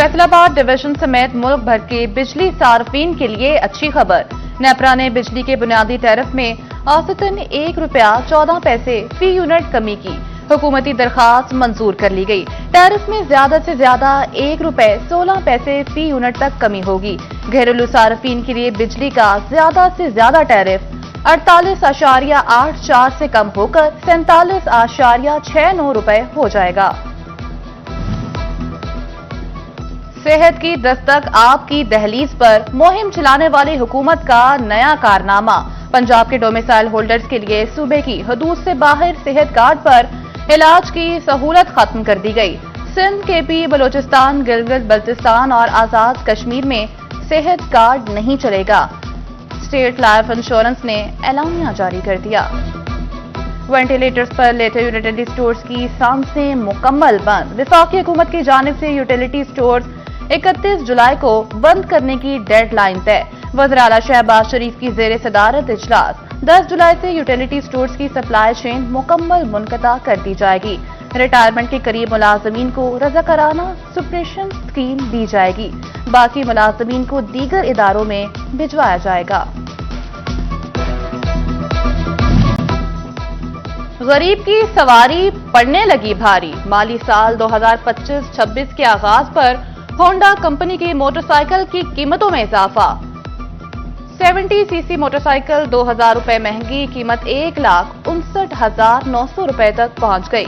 Faisalabad division समेत मुल्क भर के बिजली सार्फिन के लिए अच्छी खबर। नेपरा ने बिजली के बुनियादी टैरिफ में औसतन ₹1.14 फी यूनिट कमी की हुकूमती दरखास्त मंजूर कर ली गई। टैरिफ में ज्यादा से ज्यादा ₹1.16 फी यूनिट तक कमी होगी। घरेलू सार्फिन के लिए बिजली का ज्यादा से ज्यादा टैरिफ 48.84 से कम होकर ₹47.69 हो जाएगा। सेहत की दस्तक आपकी दहलीज पर मुहिम चलाने वाली हुकूमत का नया कारनामा। पंजाब के डोमिसाइल होल्डर्स के लिए सूबे की हदूद से बाहर सेहत कार्ड पर इलाज की सहूलत खत्म कर दी गई। सिंध, केपी, बलोचिस्तान, गिलगित बल्तिस्तान और आजाद कश्मीर में सेहत कार्ड नहीं चलेगा। स्टेट लाइफ इंश्योरेंस ने एलानिया जारी कर दिया। वेंटिलेटर्स पर लेटे यूटिलिटी स्टोर्स की सांसें मुकम्मल बंद। वफाकी हुकूमत की जानिब से यूटिलिटी स्टोर्स 31 जुलाई को बंद करने की डेडलाइन तय। वज़ीर आला शहबाज शरीफ की जेर सदारत इजलास। 10 जुलाई से यूटिलिटी स्टोर्स की सप्लाई चेन मुकम्मल मुनक़ता कर दी जाएगी। रिटायरमेंट के करीब मुलाजमीन को रज़ाकाराना सुप्रेशन स्कीम दी जाएगी। बाकी मुलाजमीन को दीगर इदारों में भिजवाया जाएगा। गरीब की सवारी पड़ने लगी भारी। माली साल 2025-26 के आगाज पर होंडा कंपनी की मोटरसाइकिल की कीमतों में इजाफा। 70 सीसी मोटरसाइकिल ₹2000 महंगी, कीमत ₹1,59,900 तक पहुंच गई।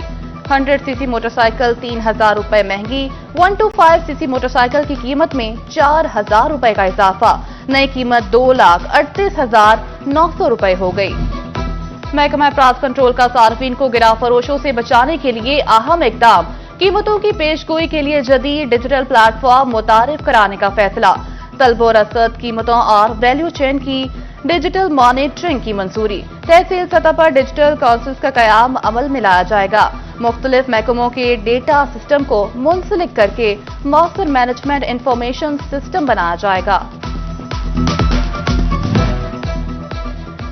100 सीसी मोटरसाइकिल ₹3000 महंगी। 125 सीसी मोटरसाइकिल की कीमत में ₹4000 का इजाफा। नई कीमत ₹2,38,900 हो गई। महकमा प्राप्त कंट्रोल का सार्फिन को गिराफरोशों से बचाने के लिए अहम इकदाम। कीमतों की पेशगोई के लिए जदीद डिजिटल प्लेटफॉर्म मुतारिफ कराने का फैसला। तलब और रसद कीमतों और वैल्यू चेन की डिजिटल मॉनिटरिंग की मंजूरी। तहसील सतह पर डिजिटल काउंसिल्स का कयाम अमल में लाया जाएगा। मुख्तलिफ महकमों के डेटा सिस्टम को मुंसलिक करके मौसर मैनेजमेंट इंफॉर्मेशन सिस्टम बनाया जाएगा।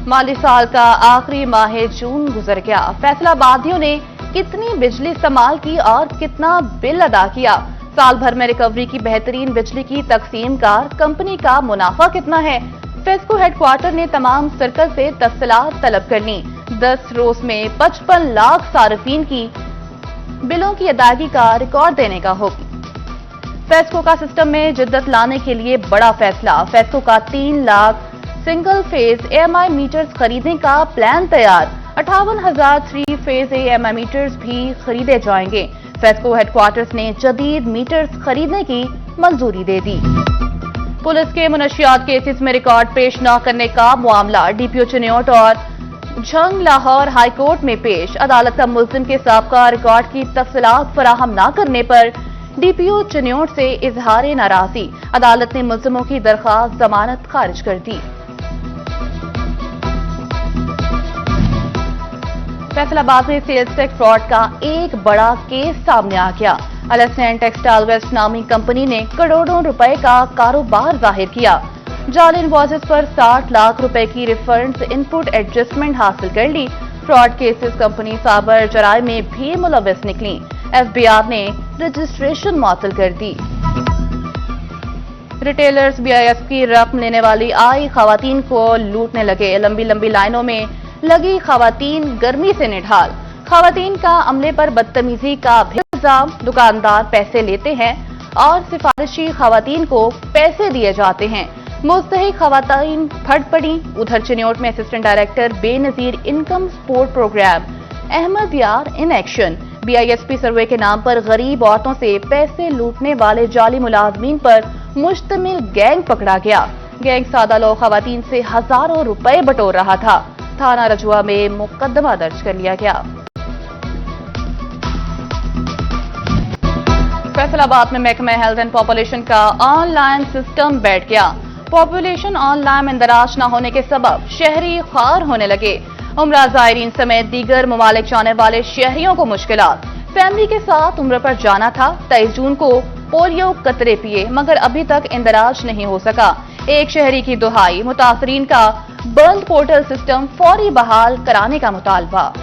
माली साल का आखिरी माह जून गुजर गया। फैसलाबादियों ने कितनी बिजली इस्तेमाल की और कितना बिल अदा किया? साल भर में रिकवरी की बेहतरीन बिजली की तकसीम कार कंपनी का मुनाफा कितना है? फेस्को हेडक्वार्टर ने तमाम सर्कल से तफसीलात तलब कर ली। 10 रोज में 55 लाख सार्फिन की बिलों की अदायगी का रिकॉर्ड देने का हुक्म। फेस्को का सिस्टम में जिद्दत लाने के लिए बड़ा फैसला। फेस्को का 3 lakh single phase AMI meters खरीदने का प्लान तैयार। 58,000 3 फेज AMI मीटर्स भी खरीदे जाएंगे। फेस्को हेडक्वार्टर्स ने जदीद मीटर्स खरीदने की मंजूरी दे दी। पुलिस के मुनशियात केसेस में रिकॉर्ड पेश न करने का मामला DPO चिन्योट और झंग लाहौर हाई कोर्ट में पेश। अदालत का मुल्जिम के साबका रिकॉर्ड की तफसीलात फराहम न करने पर DPO चिन्योट से इजहार नाराजगी। अदालत ने मुल्जिमों की दरखास्त जमानत खारिज कर दी। फैसलाबाद में सेल्स टैक्स फ्रॉड का एक बड़ा केस सामने आ गया। अलसैन टेक्सटाइल वेस्ट नामी कंपनी ने करोड़ों रुपए का कारोबार जाहिर किया। जाली इनवॉइसेस पर 60 लाख रुपए की रिफंड्स इनपुट एडजस्टमेंट हासिल कर ली। फ्रॉड केसेस कंपनी साबर जराये में भी मुलविस निकली। FBR ने रजिस्ट्रेशन मुअत्तल कर दी। रिटेलर्स BIS की रकम लेने वाली आई खवातीन को लूटने लगे। लंबी लंबी लाइनों में लगी खवातीन गर्मी से निढाल। खवातीन का अमले पर बदतमीजी का भी इल्जाम। दुकानदार पैसे लेते हैं और सिफारिशी खवातीन को पैसे दिए जाते हैं। मुस्तहिक खवातीन फट पड़ी। उधर चिन्योट में assistant director Benazir income support programme Ahmed Yar in action. BISP सर्वे के नाम पर गरीब औरतों से पैसे लूटने वाले जाली मुलाजमीन पर मुश्तमिल गैंग पकड़ा गया। गैंग सादा लोग खवातीन से हजारों रुपए बटोर रहा था। थाना रजुआ में मुकदमा दर्ज कर लिया गया। फैसलाबाद में महकमा हेल्थ एंड पॉपुलेशन का ऑनलाइन सिस्टम बैठ गया। पॉपुलेशन ऑनलाइन इंदराज न होने के सबब शहरी खार होने लगे। उम्रा ज़ायरीन समेत दीगर ममालिक जाने वाले शहरियों को मुश्किलात। फैमिली के साथ उम्र पर जाना था। 23 जून को पोलियो कतरे पिए मगर अभी तक इंदराज नहीं हो सका। एक शहरी की दुहाई। मुतासरीन का बंद पोर्टल सिस्टम फौरी बहाल कराने का मुतालबा।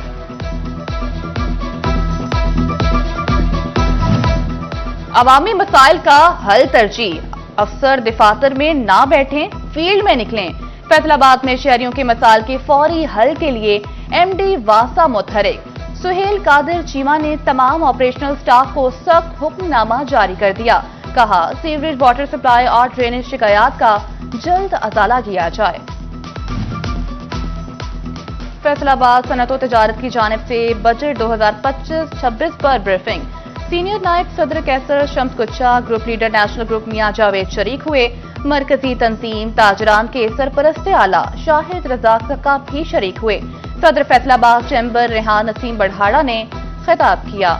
अवामी मसाइल का हल तरजीह, अफसर दफातर में ना बैठें, फील्ड में निकलें। फैसलाबाद में शहरियों के मसाइल के फौरी हल के लिए एमडी वासा मुतहरिक। सुहेल कादिर चीमा ने तमाम ऑपरेशनल स्टाफ को सख्त हुक्मनामा जारी कर दिया। कहा, सीवरेज वाटर सप्लाई और ड्रेनेज शिकायत का जल्द अजाला किया जाए। फैसलाबाद सनअत व तिजारत की जानिब से बजट 2025-26 पर ब्रीफिंग। सीनियर नायब सदर Qaiser Shams Kuccha, group leader national group Mian Javed शरीक हुए। मरकजी तंजीम ताजरान के सरपरस्त आला शाहिद रजाक सक्का भी शरीक हुए। सदर फैसलाबाद चैम्बर रेहान नसीम बढ़ाड़ा ने खिताब किया।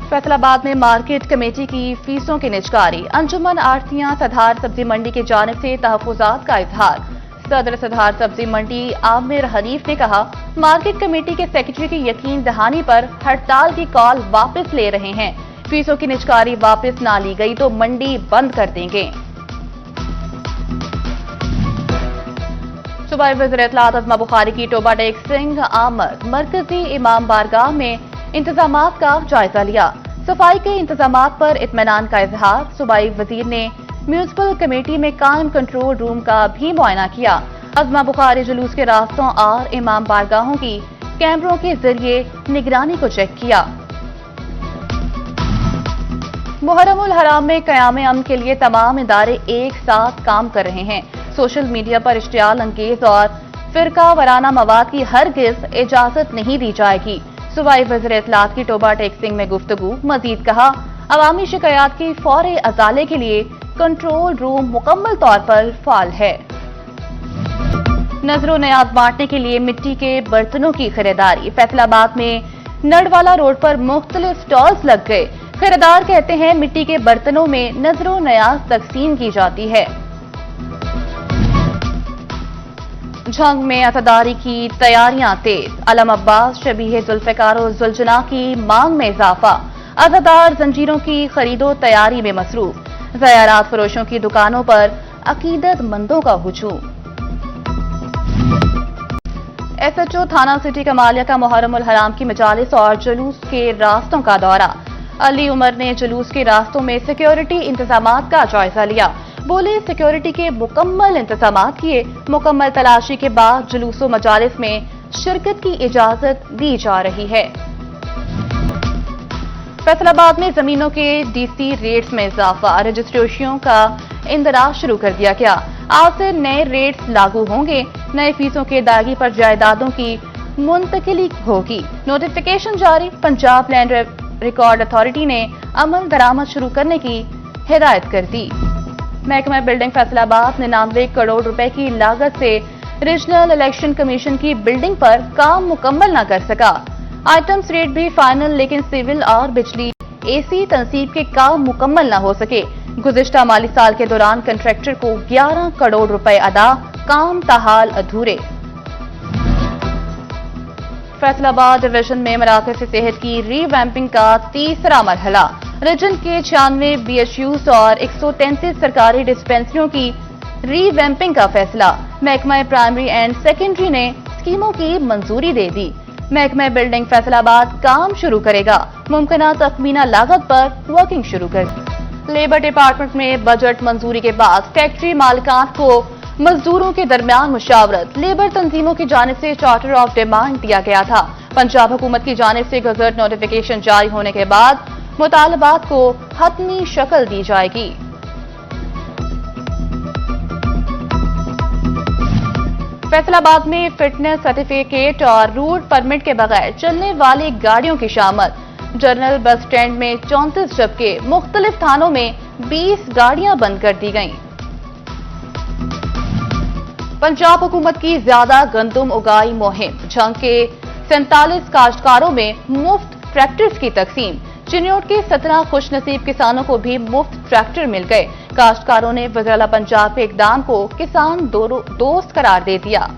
फैसलाबाद में मार्केट कमेटी की फीसों की निजकारी। अंजुमन आढ़तियां सधार सब्जी मंडी की जानिब से तहफुजात का इजहार। सदर सधार सब्जी मंडी आमिर हनीफ ने कहा, मार्केट कमेटी के सेक्रेटरी की यकीन दहानी पर हड़ताल की कॉल वापस ले रहे हैं। फीसों की निजकारी वापस ना ली गई तो मंडी बंद कर देंगे। सूबाई वज़ीर इत्तलात अज़मा बुखारी की टोबा टेक सिंह आमद मरकजी इमाम बारगाह में इंतजामात का जायजा लिया। सफाई के इंतजामात पर इत्मीनान का इजहार। सूबाई वजीर ने म्यूनिसिपल कमेटी में कायम कंट्रोल रूम का भी मुआयना किया। अज़मा बुखारी जुलूस के रास्तों और इमाम बारगाहों की कैमरों के जरिए निगरानी को चेक किया। मुहर्रमुल हराम में क़याम अमन के लिए तमाम इदारे एक साथ काम कर रहे हैं। सोशल मीडिया पर इश्तियाल अंगेज और फिरका वराना मवाद की हरगिज इजाजत नहीं दी जाएगी। सूबाई वज़ीर इत्तलात की टोबा टेक सिंह में गुफ्तगू। मजीद कहा, अवामी शिकायत की फौरी अजाले के लिए कंट्रोल रूम मुकम्मल तौर पर फाल है। नजरों नियाज बांटने के लिए मिट्टी के बर्तनों की खरीदारी। फैसलाबाद में नडवाला रोड पर मुख्तलिफ स्टॉल्स लग गए। खरीदार कहते हैं, मिट्टी के बर्तनों में नजरों नियाज तकसीम की जाती है। झंग में अतादारी की तैयारियां तेज। अलम अब्बास शबीह जुल्फ़िकार और जुलजना की मांग में इजाफा। अजादार जंजीरों की खरीदो तैयारी में मसरूफ। ज़यारात फरोशों की दुकानों पर अकीदतमंदों का हुजूम। एसएचओ थाना सिटी कमालिया का मुहर्रमुल हराम की मजालिस और जुलूस के रास्तों का दौरा। अली उमर ने जुलूस के रास्तों में सिक्योरिटी इंतजामात का जायजा लिया। बोले, सिक्योरिटी के मुकम्मल इंतजामात किए। मुकम्मल तलाशी के बाद जुलूस व मजालिस में शिरकत की इजाजत दी जा रही है। फैसलाबाद में जमीनों के डीसी रेट्स में इजाफा। रजिस्ट्रेशनों का इंदराज शुरू कर दिया गया। आज से नए रेट्स लागू होंगे। नए फीसों के अदायगी पर जायदादों की मुंतकिली होगी। नोटिफिकेशन जारी। पंजाब लैंड रिकॉर्ड अथॉरिटी ने अमल दरामद शुरू करने की हिदायत कर दी। महकमा बिल्डिंग फैसलाबाद 99 करोड़ रुपए की लागत से रीजनल इलेक्शन कमीशन की बिल्डिंग पर काम मुकम्मल न कर सका। आइटम्स रेट भी फाइनल, लेकिन सिविल और बिजली एसी तंसीब के काम मुकम्मल न हो सके। गुज़िश्ता माली साल के दौरान कंट्रैक्टर को 11 करोड़ रुपए अदा, काम ताहाल अधूरे। फैसलाबाद डिवीजन में मराकज़ सेहत की रीवैम्पिंग का तीसरा मरहला। रीजन के 96 बीएचयूज और 133 सरकारी डिस्पेंसरियों की रीवैम्पिंग का फैसला। महकमा प्राइमरी एंड सेकेंडरी ने स्कीमों की मंजूरी दे दी। महकमा बिल्डिंग फैसलाबाद काम शुरू करेगा। मुमकिना तखमीना लागत पर वर्किंग शुरू कर। लेबर डिपार्टमेंट में बजट मंजूरी के बाद फैक्ट्री मालिकान को मजदूरों के दरमियान मुशावरत। लेबर तंजीमों की जानिब से चार्टर ऑफ डिमांड दिया गया था। पंजाब हुकूमत की जानिब से गजट नोटिफिकेशन जारी होने के बाद मुतालबात को हतमी शक्ल दी जाएगी। फैसलाबाद में फिटनेस सर्टिफिकेट और रूट परमिट के बगैर चलने वाली गाड़ियों की शामत। जनरल बस स्टैंड में 34 जबकि मुख्तलिफ थानों में 20 गाड़ियां बंद कर दी गईं। पंजाब हुकूमत की ज्यादा गंदम उगाई मुहिम। झंग के 47 काश्तकारों में मुफ्त ट्रैक्टर्स की तकसीम। चिन्योट के 17 खुशनसीब किसानों को भी मुफ्त ट्रैक्टर मिल गए। काश्तकारों ने वज़ीर आला पंजाब के इकदाम को किसान दोस्त करार दे दिया।